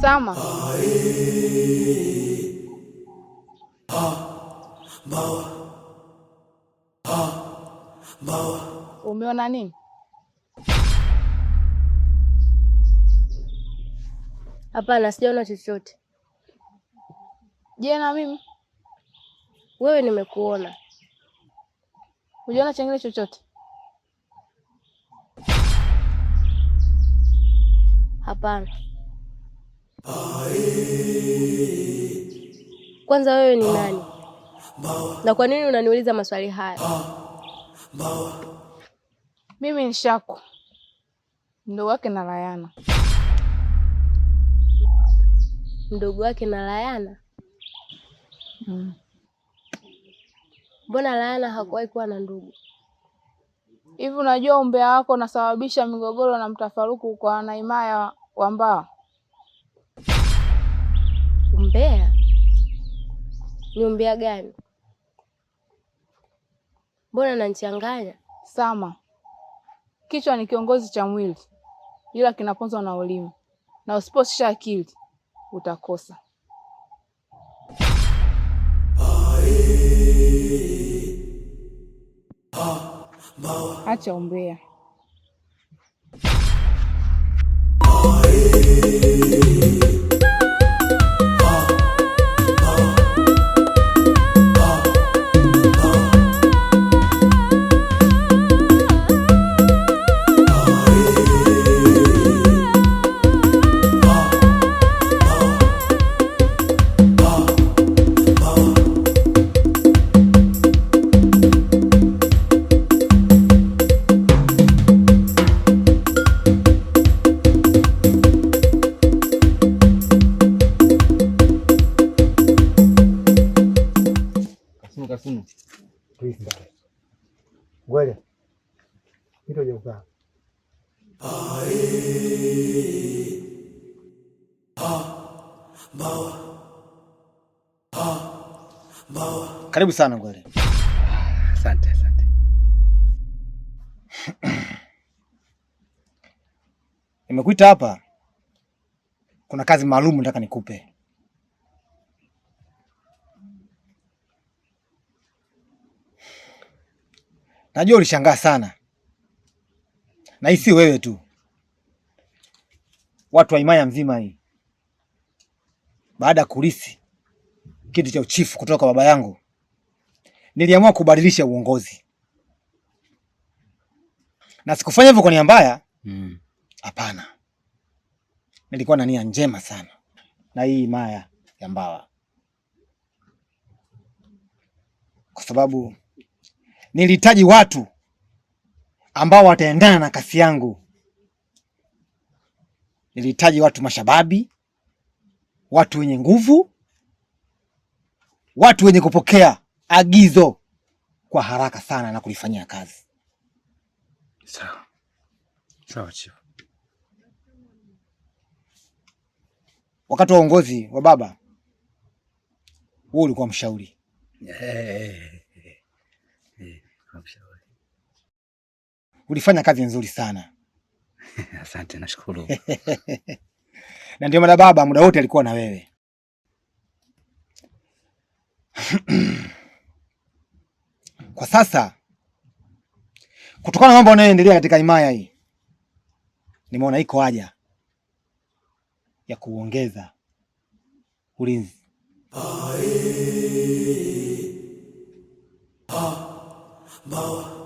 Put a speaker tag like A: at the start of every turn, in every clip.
A: Sama. Umeona nini?
B: Hapana, sijaona chochote.
A: Je, na mimi?
B: Wewe nimekuona.
A: Hujaona chengine chochote?
B: Hapana. Kwanza wewe ni nani? Na kwa nini unaniuliza maswali haya?
A: Mimi ni Shaku, mdogo wake na Layana.
B: Mdogo wake na Layana? Mbona Layana hakuwahi kuwa na ndugu?
A: Hivi unajua umbea wako unasababisha migogoro na mtafaruku kwa wanaimaya wa Mbawa?
B: Umbea? Ni umbea gani? Mbona nanichanganya?
A: Sama, kichwa ni kiongozi cha mwili, ila kinaponzwa na ulimi, na usiposisha akili utakosa. Acha umbea.
C: Kasumu. Twista. Ngoja. Hito jeuka.
D: Karibu sana Ngwele.
C: Asante, asante.
D: Nimekuita hapa. Kuna kazi maalum nataka nikupe. Najua ulishangaa sana. Na hii si wewe tu. Watu wa himaya mzima hii. Baada ya kulisi kiti cha uchifu kutoka kwa baba yangu, niliamua kubadilisha uongozi. Na sikufanya hivyo kwa nia mbaya. Hapana. Nilikuwa na nia njema sana na hii himaya ya Mbawa. Kwa sababu nilihitaji watu ambao wataendana na kasi yangu. Nilihitaji watu mashababi, watu wenye nguvu, watu wenye kupokea agizo kwa haraka sana na kulifanyia kazi.
C: Sawa. Sawa chief.
D: Wakati wa uongozi wa baba, wewe ulikuwa mshauri.
C: Mshauri.
D: Ulifanya kazi nzuri sana.
C: Asante, nashukuru.
D: Na ndio maana baba muda wote alikuwa na wewe. Kwa sasa, kutokana na mambo yanayoendelea katika himaya hii, nimeona iko haja ya kuongeza ulinzi.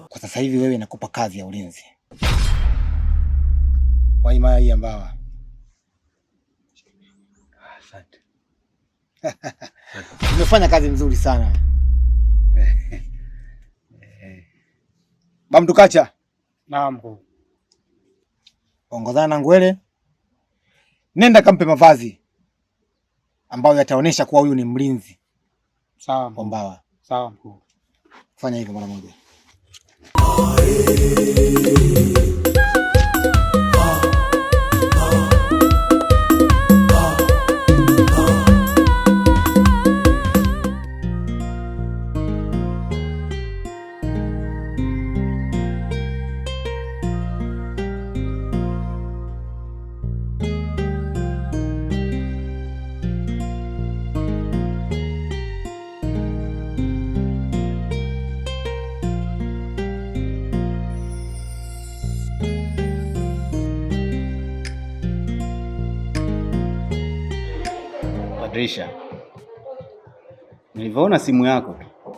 D: Kwa sasa hivi wewe nakupa kazi ya ulinzi wa himaya hii ya Mbawa.
C: Asante.
D: Umefanya kazi nzuri sana. Bamtukacha.
C: Naam.
D: Ongozana na Ngwele. Nenda kampe mavazi ambayo yataonesha kuwa huyu ni mlinzi.
C: Sawa
D: wa Mbawa.
C: Sawa mkuu.
D: Fanya hivyo mara moja.
C: Risha, nilivyoona simu yako tu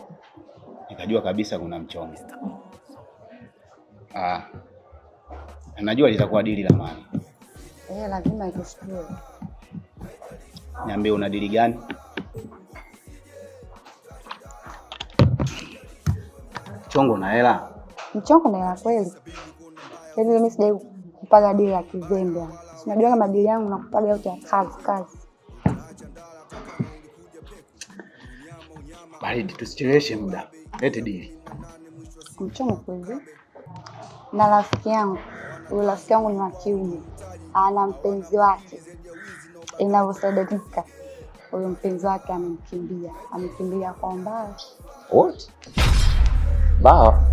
C: nikajua kabisa kuna mchongo. Najua litakuwa dili la mali.
E: Lazima ikushtue.
C: Niambie, una dili gani? Mchongo na hela?
E: Mchongo na hela kweli. Yaani mimi sijai kupaga dili ya kizembe. Unajua kama dili yangu nakupaga yote ya kazi.
C: Baridi, tusicheleweshe muda. Lete dili.
E: Mchongo kweli. Na rafiki yangu, yule rafiki yangu ni wa kiume. Ana mpenzi wake. Inavyosadikika, huyo mpenzi wake amekimbia kwa mbao.
F: What? Mbao?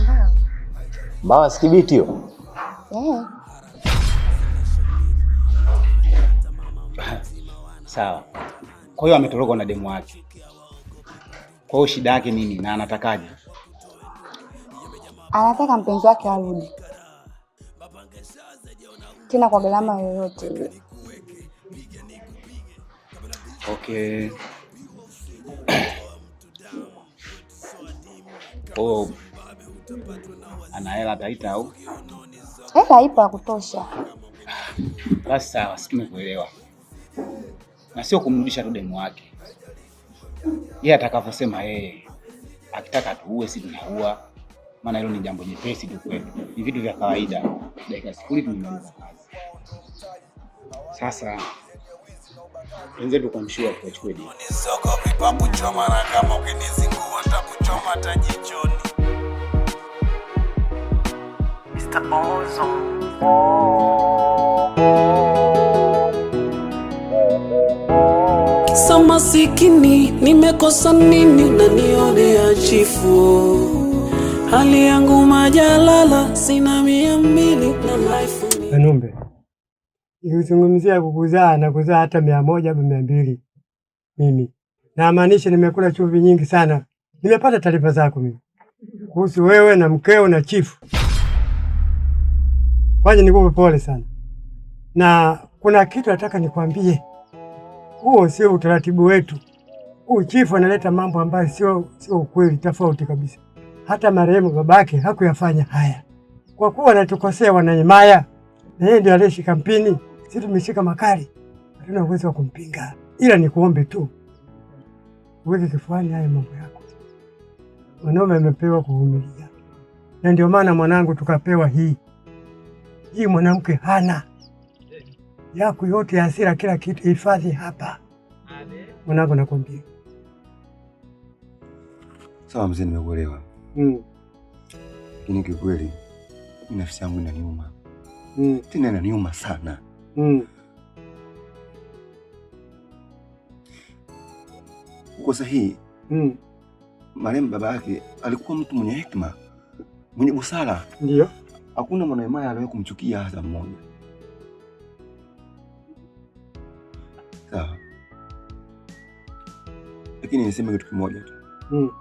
E: Mbao.
F: Mbao sikibiti hiyo?
C: Sawa. Kwa hiyo ametoroka na demu wake. Kwa hiyo shida yake nini na anatakaje?
E: Anataka mpenzi wake arudi. Tena kwa gharama yoyote ile.
C: Okay. Oh. Ana hela taita au?
E: Hela ipo ya kutosha.
C: Basi sawa, tumekuelewa. Na sio kumrudisha tu demu wake. Yeye atakavyosema yeye. Akitaka tuue sisi tunaua. Maana hilo ni jambo jepesi tu kwetu. Ni vitu vya kawaida. Dakika 0 tumemaliza kazi. Sasa wenzetu kwa mshua tuachukue dili.
G: Nisoko pipa kuchoma na kama ukinizingua nitakuchoma tajichoni. Mr. Ozo. Sama sikini nimekosa nini unanionea chifu? Hali yangu majalala sina 200 na life ni
H: Kanumbe. Nikizungumzia kukuzaa na kuzaa hata 100 au 200. Mimi namaanisha nimekula chumvi nyingi sana. Nimepata taarifa zako mimi kuhusu wewe na mkeo na chifu. Kwanza nikupe pole sana. Na kuna kitu nataka nikwambie. Huo sio utaratibu wetu. Huyu chifu analeta mambo ambayo sio ukweli, tofauti kabisa. Hata marehemu babake hakuyafanya haya. Kwa kuwa anatukosea wananyemaya. Na yeye ndiye aliyeshika mpini, sisi tumeshika makali. Hatuna uwezo wa kumpinga. Ila nikuombe tu uweke kifuani haya mambo yako. Mwanaume amepewa kuvumilia. Na ndio maana mwanangu tukapewa hii. Hii mwanamke hana. Yako yote ya hasira kila kitu hifadhi hapa. Mwanangu nakwambia.
I: Sawa mzee, nimekuelewa. Lakini kikweli nafsi yangu inaniuma. Tena inaniuma sana. Uko sahihi. Marehemu baba yake alikuwa mtu mwenye hekima, mwenye busara.
H: Ndio.
I: Hakuna mwanaimaya aliyewahi kumchukia hata mmoja. Sawa. Lakini niseme kitu kimoja tu.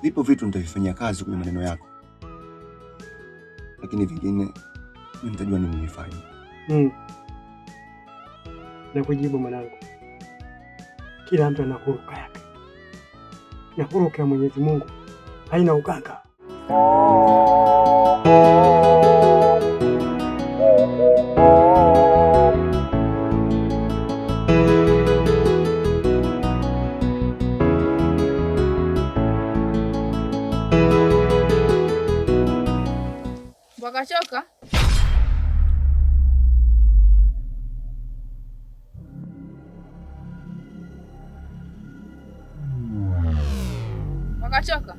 I: Vipo vitu nitavifanyia kazi kwenye maneno yako. Lakini vingine nitajua nini nifanye.
H: Na kujibu mwanangu. Kila mtu ana huruka yake. Na huruka ya Mwenyezi Mungu haina uganga.
A: Wakachoka? Wakachoka?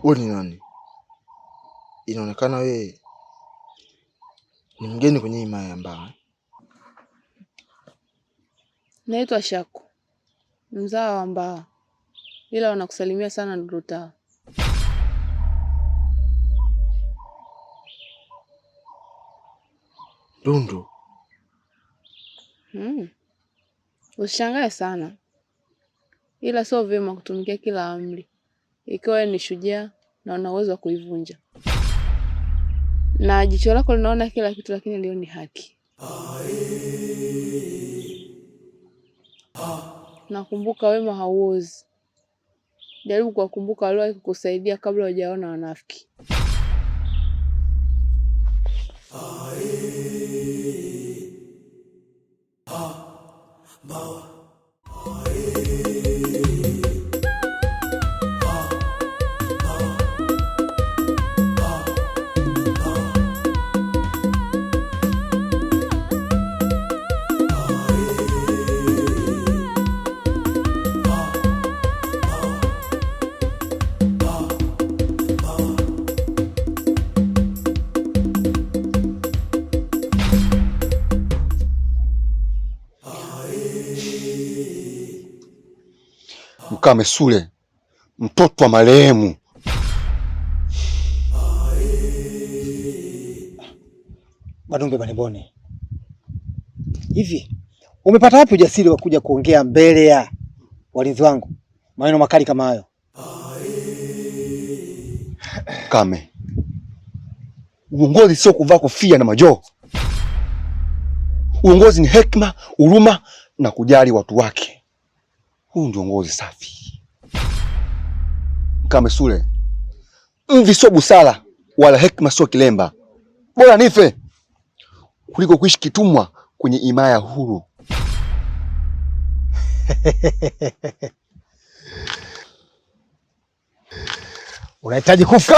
J: Wewe ni nani? Inaonekana wewe ni mgeni kwenye himaya ya Mbao.
A: Naitwa Shaku, mzao wa Mbao, ila wanakusalimia sana Nduruta.
J: Dundu.
A: Usishangae sana, ila sio vyema kutumikia kila amri ikiwa ni shujaa na una uwezo wa kuivunja. Na jicho lako linaona kila kitu, lakini leo ni haki. Nakumbuka wema hauozi. Jaribu kuwakumbuka waliowahi kukusaidia kabla hujaona wanafiki.
I: Mkame Sule, mtoto wa marehemu.
D: Banumbe Manibone, hivi umepata wapi ujasiri wa kuja kuongea mbele ya walinzi wangu maneno makali kama hayo?
I: Mkame, uongozi sio kuvaa kofia na majoo. Uongozi ni hekima, huruma na kujali watu wake. Huu ndio uongozi safi. Mkame Sule, mvi sio busara wala hekima sio kilemba. Bora nife kuliko kuishi kitumwa kwenye himaya huru.
D: Unahitaji kufa?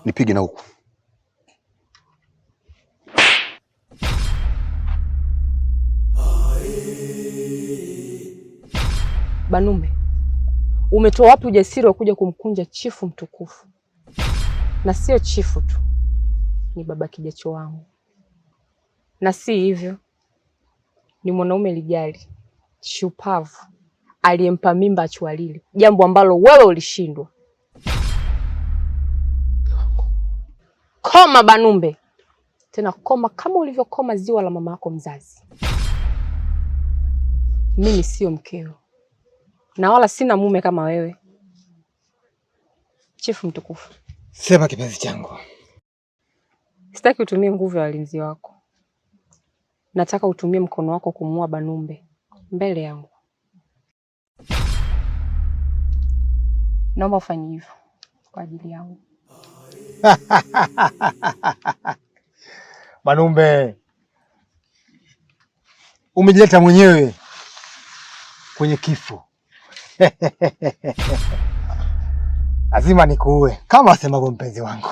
I: Nipige na huku.
K: Banumbe, umetoa wapi ujasiri wa kuja kumkunja chifu mtukufu? Na sio chifu tu, ni baba kijacho wangu. Na si hivyo, ni mwanaume lijali, shupavu, aliyempa mimba Achwalile, jambo ambalo wewe ulishindwa. Koma Banumbe, tena koma kama ulivyokoma ziwa la mama yako mzazi. Mimi sio mkeo, na wala sina mume kama wewe. Chifu mtukufu,
D: sema kipenzi changu.
K: Sitaki utumie nguvu ya walinzi wako. Nataka utumie mkono wako kumuua Banumbe mbele yangu. Naomba ufanye hivyo kwa ajili yangu.
D: Banumbe, umejileta mwenyewe kwenye kifo. Lazima nikuue kama wasemavyo mpenzi wangu.